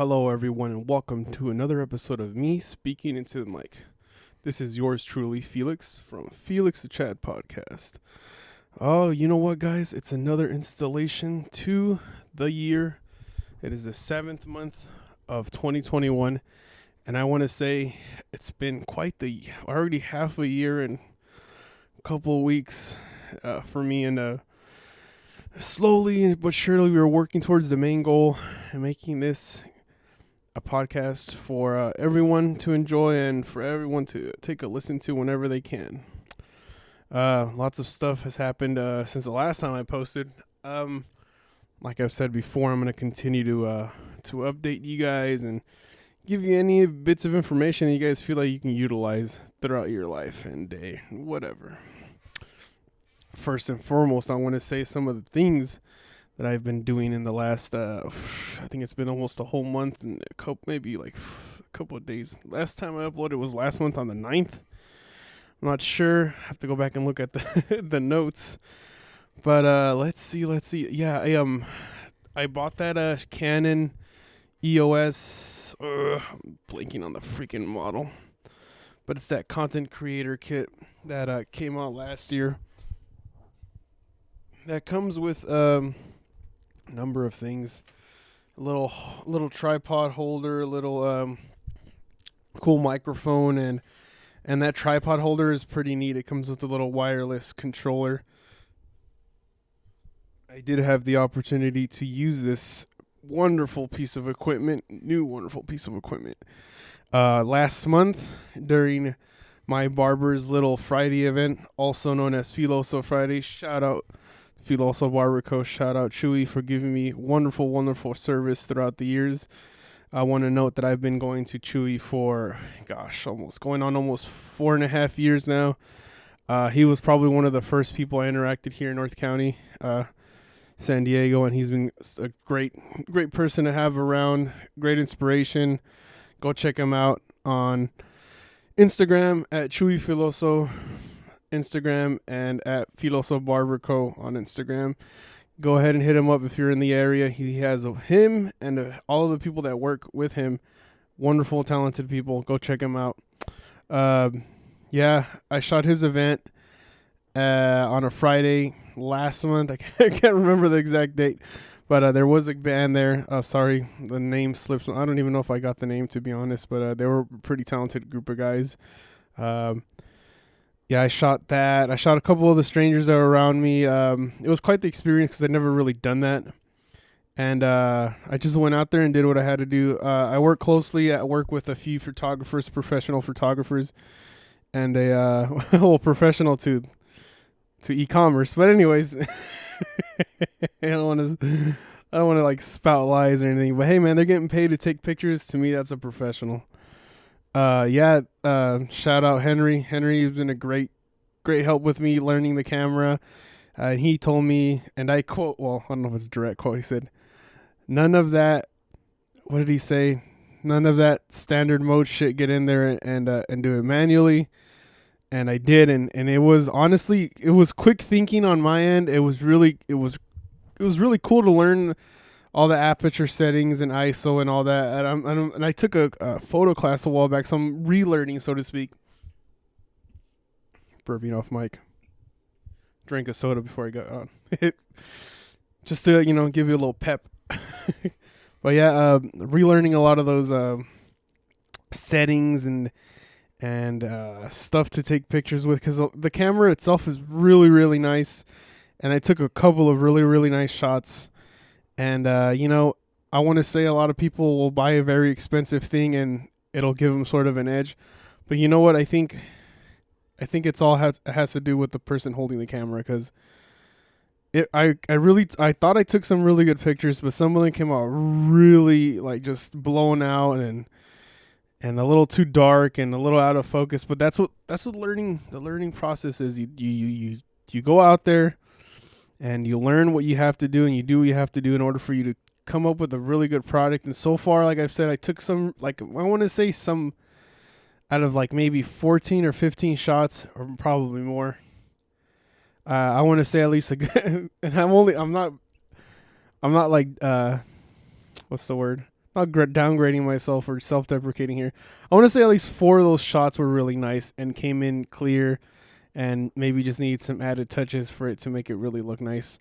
Hello, everyone, and welcome to another episode of me speaking into the mic. This is yours truly, Felix, from Felix the Chat Podcast. Oh, you know what, guys? It's another installation to the year. It is the 7th month of 2021, and I want to say it's been already half a year and a couple of weeks for me, and slowly but surely we are working towards the main goal and making this a podcast for everyone to enjoy and for everyone to take a listen to whenever they can. Lots of stuff has happened since the last time I posted. Like I've said before, I'm going to continue to update you guys and give you any bits of information that you guys feel like you can utilize throughout your life and day, whatever. First and foremost, I want to say some of the things that I've been doing in the last, I think it's been almost a whole month and maybe a couple of days. Last time I uploaded was last month on the 9th. I'm not sure. I have to go back and look at the notes. But let's see. Yeah, I bought that Canon EOS. I'm blanking on the freaking model. But it's that content creator kit that came out last year. That comes with a number of things. A little tripod holder, a little cool microphone, and that tripod holder is pretty neat. It comes with a little wireless controller. I did have the opportunity to use this new wonderful piece of equipment, last month during my barber's little Friday event, also known as Filoso Friday. Shout out Filoso Barber Co. Shout out Chewy for giving me wonderful service throughout the years. I want to note that I've been going to Chewy for, almost 4.5 years now. He was probably one of the first people I interacted here in North County, San Diego, and he's been a great person to have around, great inspiration. Go check him out on Instagram at Chewy Filoso, Instagram, and at Filoso Barber Co. on Instagram. Go ahead and hit him up if you're in the area. He has him and all of the people that work with him. Wonderful, talented people. Go check him out. I shot his event on a Friday last month. I can't remember the exact date, but there was a band there. Sorry, the name slips. I don't even know if I got the name, to be honest, but they were a pretty talented group of guys. I shot that. I shot a couple of the strangers that were around me. It was quite the experience because I'd never really done that. And I just went out there and did what I had to do. I work closely at work with a few professional photographers, and professional to e-commerce. But anyways, I don't want to like spout lies or anything. But hey, man, they're getting paid to take pictures. To me, that's a professional. Shout out Henry. Henry has been a great help with me learning the camera. He told me, and I quote, well, I don't know if it's a direct quote. He said, none of that, what did he say? None of that standard mode shit, get in there and do it manually. And I did. And it was honestly, it was quick thinking on my end. It was really cool to learn all the aperture settings and ISO and all that. And I took a photo class a while back, so I'm relearning, so to speak. Burping off mic. Drank a soda before I got on. Just to, give you a little pep. But yeah, relearning a lot of those settings and stuff to take pictures with, because the camera itself is really, really nice. And I took a couple of really, really nice shots. And, I want to say a lot of people will buy a very expensive thing and it'll give them sort of an edge. But you know what? I think it's all has to do with the person holding the camera, because I thought I took some really good pictures, but some of them came out really like just blown out and a little too dark and a little out of focus. But that's what the learning process is. You go out there and you learn what you have to do, and you do what you have to do in order for you to come up with a really good product. And so far, like I've said, I took some out of like maybe 14 or 15 shots, or probably more. I want to say at least a good, and I'm not like, what's the word? not downgrading myself or self-deprecating here. I want to say at least 4 of those shots were really nice and came in clear, and maybe just need some added touches for it to make it really look nice.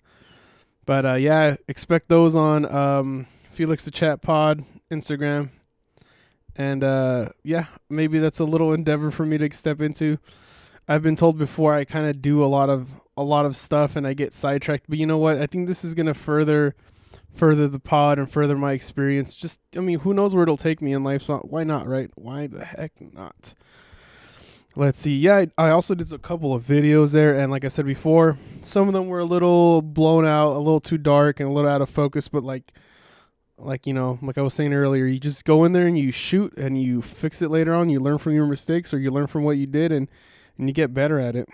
But yeah, expect those on Felix the Chat Pod Instagram. And yeah, maybe that's a little endeavor for me to step into. I've been told before I kind of do a lot of stuff and I get sidetracked. But you know what? I think this is gonna further the pod and further my experience. Just, I mean, who knows where it'll take me in life? So why not, right? Why the heck not? Let's see. Yeah, I also did a couple of videos there, and like I said before, some of them were a little blown out, a little too dark, and a little out of focus. But like you know, like I was saying earlier, you just go in there and you shoot and you fix it later on. You learn from your mistakes, or you learn from what you did, and you get better at it.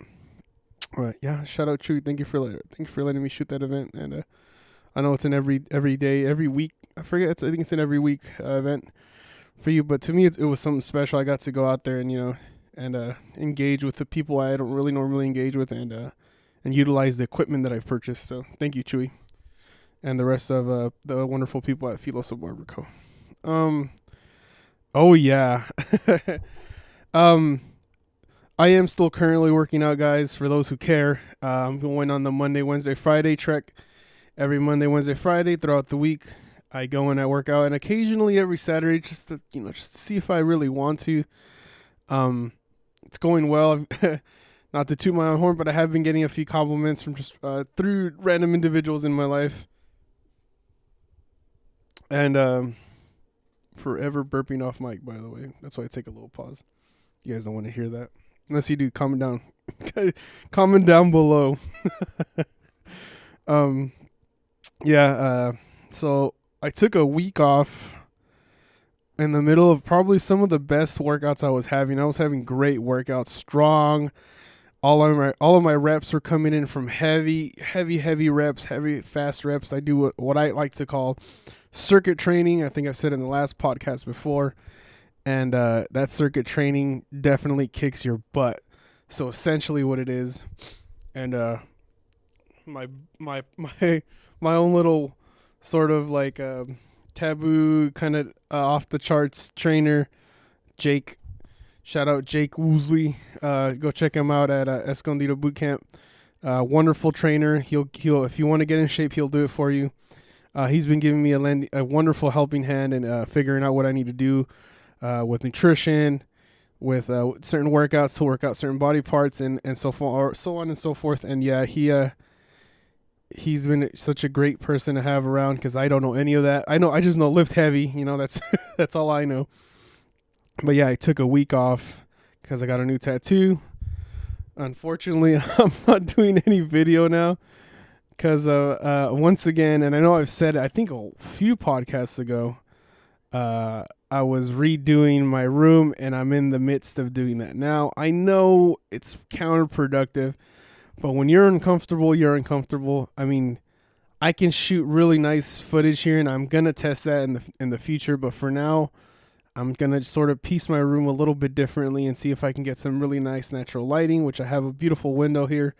But yeah, shout out Chewy. Thank you for letting me shoot that event. And I know it's an every day, every week. I forget. I think it's an every week event for you. But to me, it was something special. I got to go out there and engage with the people I don't really normally engage with, and utilize the equipment that I've purchased. So thank you, Chewy, and the rest of the wonderful people at Filos of Barberco. Oh yeah. I am still currently working out, guys, for those who care. I'm going on the Monday, Wednesday, Friday trek. Every Monday, Wednesday, Friday throughout the week, I go and I work out, and occasionally every Saturday just to see if I really want to. It's going well. Not to toot my own horn, but I have been getting a few compliments from just through random individuals in my life. And forever burping off mic, by the way. That's why I take a little pause. You guys don't want to hear that. Unless you do, comment down. Comment down below. So I took a week off in the middle of probably some of the best workouts I was having. I was having great workouts, strong. All of my reps were coming in from heavy reps, heavy fast reps. I do what I like to call circuit training. I think I've said in the last podcast before. And that circuit training definitely kicks your butt. So essentially what it is, and my own little sort of like taboo kind of off the charts trainer, Jake. Shout out Jake Woosley. Go check him out at Escondido Bootcamp. Wonderful trainer. He'll if you want to get in shape, he'll do it for you. He's been giving me a wonderful helping hand and figuring out what I need to do. With nutrition, with certain workouts to work out certain body parts, and so on and so forth. And yeah, he's been such a great person to have around, because I don't know any of that. I just know lift heavy. That's that's all I know. But yeah, I took a week off because I got a new tattoo. Unfortunately, I'm not doing any video now because once again, and I know I've said it, I think a few podcasts ago, I was redoing my room, and I'm in the midst of doing that now. I know it's counterproductive, but when you're uncomfortable, you're uncomfortable. I mean, I can shoot really nice footage here, and I'm gonna test that in the future. But for now, I'm gonna sort of piece my room a little bit differently and see if I can get some really nice natural lighting, which I have a beautiful window here,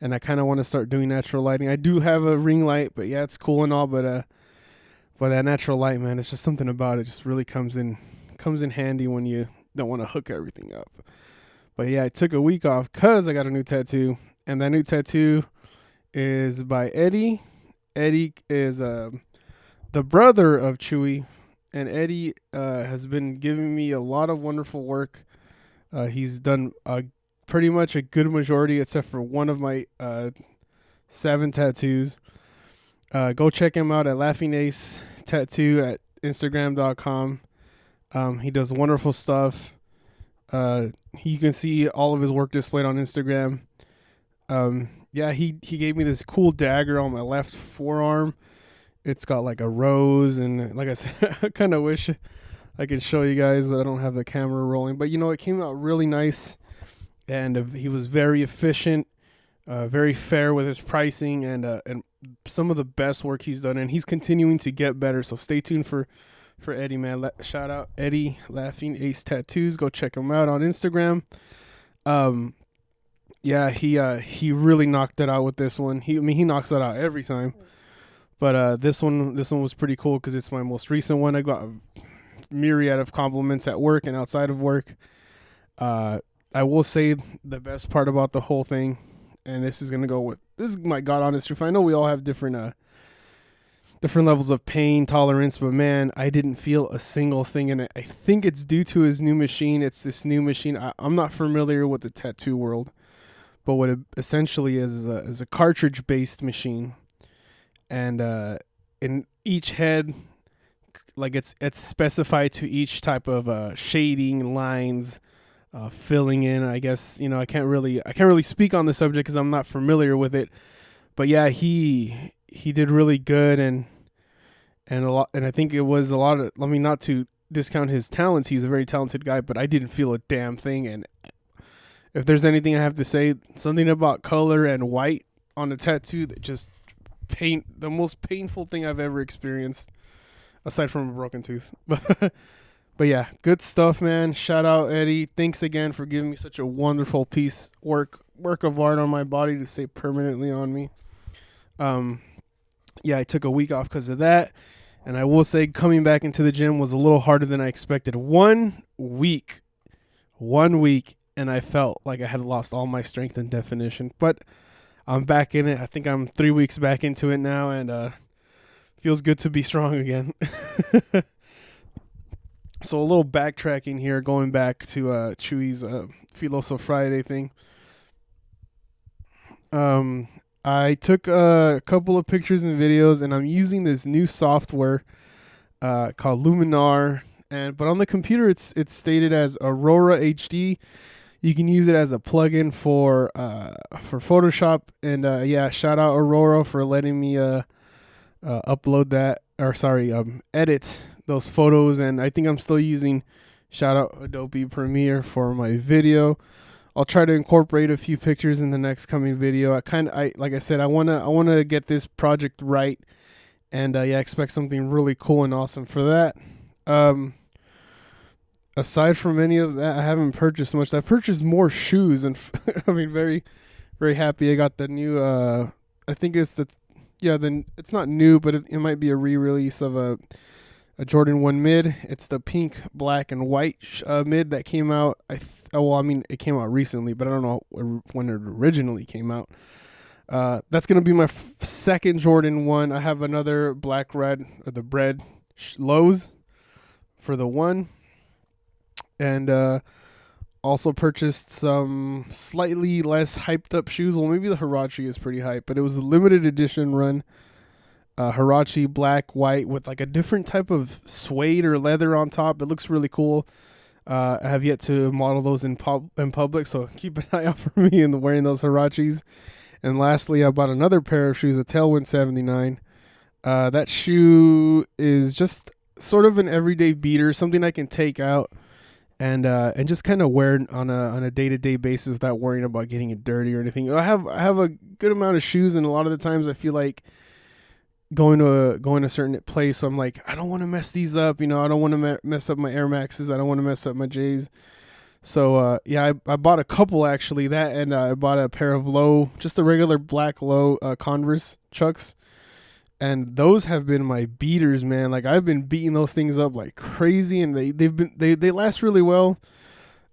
and I kind of want to start doing natural lighting. I do have a ring light, but yeah, it's cool and all, but that natural light, man, it's just something about it. Just really comes in handy when you don't want to hook everything up. But yeah, I took a week off because I got a new tattoo, and that new tattoo is by Eddie. Eddie is the brother of Chewy, and Eddie has been giving me a lot of wonderful work. He's done pretty much a good majority, except for one of my 7 tattoos. Go check him out at Laughing Ace Tattoo at Instagram.com. He does wonderful stuff. You can see all of his work displayed on Instagram. Yeah, he gave me this cool dagger on my left forearm. It's got like a rose, and like I said, I kind of wish I could show you guys, but I don't have the camera rolling. But it came out really nice, and he was very efficient, very fair with his pricing, and some of the best work he's done, and he's continuing to get better. So stay tuned for Eddie, man. Shout out Eddie, Laughing Ace Tattoos. Go check him out on Instagram. Yeah, he really knocked it out with this one. He knocks it out every time. But this one was pretty cool because it's my most recent one. I got a myriad of compliments at work and outside of work. I will say the best part about the whole thing, and this is my God honest truth. I know we all have different levels of pain tolerance, but man, I didn't feel a single thing in it. I think it's due to his new machine. It's this new machine. I'm not familiar with the tattoo world, but what it essentially is a cartridge-based machine, and in each head, like it's specified to each type of shading, lines, filling in. I guess I can't really speak on the subject because I'm not familiar with it. But yeah, he did really good, and I think it was a lot of. I mean, not to discount his talents, he's a very talented guy, but I didn't feel a damn thing. And if there's anything I have to say, something about color and white on a tattoo that just the most painful thing I've ever experienced, aside from a broken tooth. But yeah, good stuff, man. Shout out, Eddie. Thanks again for giving me such a wonderful work of art on my body to stay permanently on me. Yeah, I took a week off because of that. And I will say coming back into the gym was a little harder than I expected. 1 week, and I felt like I had lost all my strength and definition. But I'm back in it. I think I'm 3 weeks back into it now, and feels good to be strong again. So a little backtracking here, going back to Chewy's Filoso Friday thing. I took a couple of pictures and videos, and I'm using this new software called Luminar, but on the computer it's stated as Aurora HD. You can use it as a plugin for Photoshop, and yeah, shout out Aurora for letting me edit those photos, and I think I'm still using shout out Adobe Premiere for my video. I'll try to incorporate a few pictures in the next coming video. Like I said, I wanna get this project right, and yeah, expect something really cool and awesome for that. Aside from any of that, I haven't purchased much. I purchased more shoes, and I mean, very, very happy. I got the new. I think it's it's not new, but it might be a re-release of a Jordan 1 mid. It's the pink, black, and white mid that came out. It came out recently, but I don't know when it originally came out. That's going to be my second Jordan 1. I have another black red, or the bread lows for the 1. And also purchased some slightly less hyped up shoes. Well, maybe the Huarache is pretty hype, but it was a limited edition run. Huarache black, white with like a different type of suede or leather on top. It looks really cool. I have yet to model those in public, so keep an eye out for me in wearing those Huaraches. And lastly, I bought another pair of shoes, a Tailwind 79. That shoe is just sort of an everyday beater, something I can take out and just kind of wear on a day-to-day basis without worrying about getting it dirty or anything. I have a good amount of shoes, and a lot of the times I feel like going to a certain place, so I'm like, I don't want to mess these up, I don't want to mess up my Air Maxes, I don't want to mess up my J's. So yeah, I bought a couple actually, that, and I bought a pair of just a regular black low Converse Chucks, and those have been my beaters, man. Like, I've been beating those things up like crazy, and they last really well.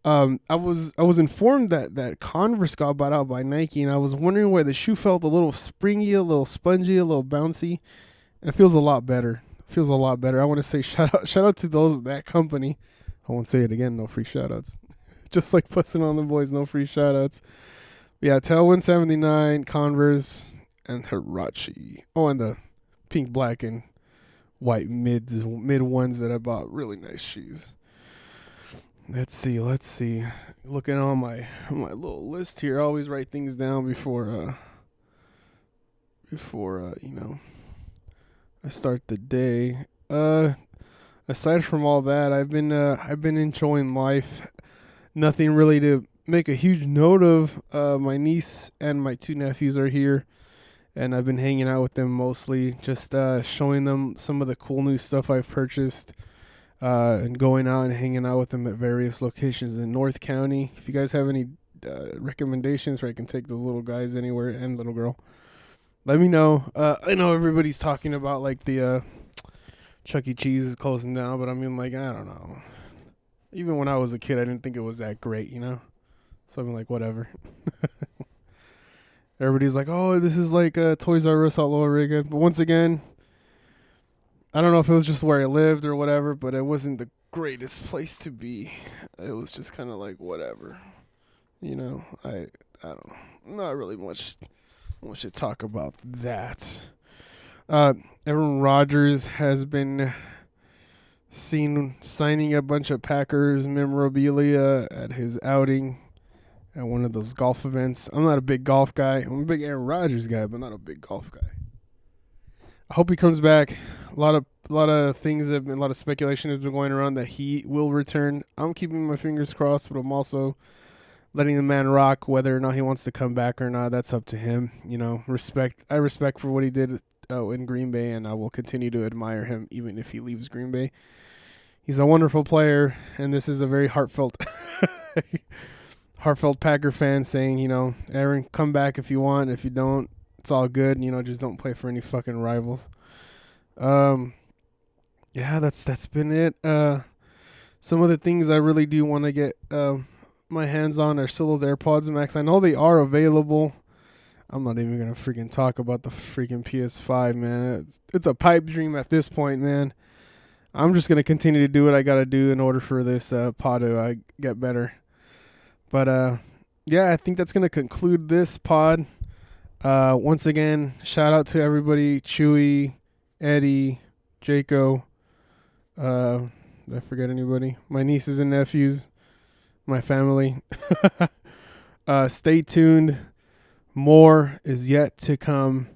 I was informed that Converse got bought out by Nike, and I was wondering why the shoe felt a little springy, a little spongy, a little bouncy, and it feels a lot better. I want to say shout out to that company. I won't say it again. No free shout outs. Just like fussing on the boys, no free shout outs. Yeah, Tailwind 79, Converse, and Huarache. Oh, and the pink, black, and white mid ones that I bought. Really nice shoes. Let's see. Looking on my little list here, I always write things down before I start the day. Aside from all that, I've been enjoying life. Nothing really to make a huge note of. My niece and my 2 nephews are here, and I've been hanging out with them mostly, just showing them some of the cool new stuff I've purchased. And going out and hanging out with them at various locations in North County. If you guys have any recommendations where I can take the little guys anywhere, and little girl, Let me know. I know everybody's talking about like the Chuck E. Cheese is closing down, but I mean, like, I don't know. Even when I was a kid, I didn't think it was that great, you know? So I'm like, whatever. Everybody's like, oh, this is like Toys R Us all over again. But once again, I don't know if it was just where I lived or whatever, but it wasn't the greatest place to be. It was just kind of like, whatever. You know, I don't know. Not really much to talk about that. Aaron Rodgers has been seen signing a bunch of Packers memorabilia at his outing at one of those golf events. I'm not a big golf guy. I'm a big Aaron Rodgers guy, but not a big golf guy. I hope he comes back. A lot of things have been, a lot of speculation has been going around that he will return. I'm keeping my fingers crossed, but I'm also letting the man rock. Whether or not he wants to come back or not, that's up to him. You know, I respect for what he did in Green Bay, and I will continue to admire him even if he leaves Green Bay. He's a wonderful player, and this is a very heartfelt Packer fan saying, you know, Aaron, come back if you want. If you don't, it's all good. You know, just don't play for any fucking rivals. Yeah, that's been it. Some of the things I really do want to get my hands on are still those AirPods Max. I know they are available. I'm not even gonna freaking talk about the freaking PS5, man. It's a pipe dream at this point, man. I'm just gonna continue to do what I gotta do in order for this pod to get better. But yeah, I think that's gonna conclude this pod. Once again, shout out to everybody: Chewy, Eddie, Jaco. Did I forget anybody? My nieces and nephews, my family. Stay tuned. More is yet to come.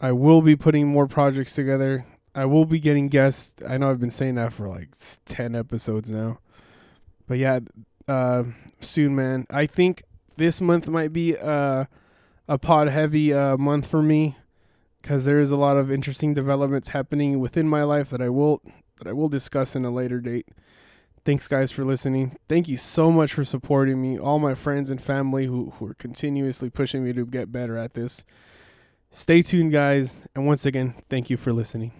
I will be putting more projects together. I will be getting guests. I know I've been saying that for like 10 episodes now. But yeah, soon, man. I think this month might be a pod heavy month for me, because there is a lot of interesting developments happening within my life that I will discuss in a later date. Thanks, guys, for listening. Thank you so much for supporting me. All my friends and family who are continuously pushing me to get better at this. Stay tuned, guys. And once again, thank you for listening.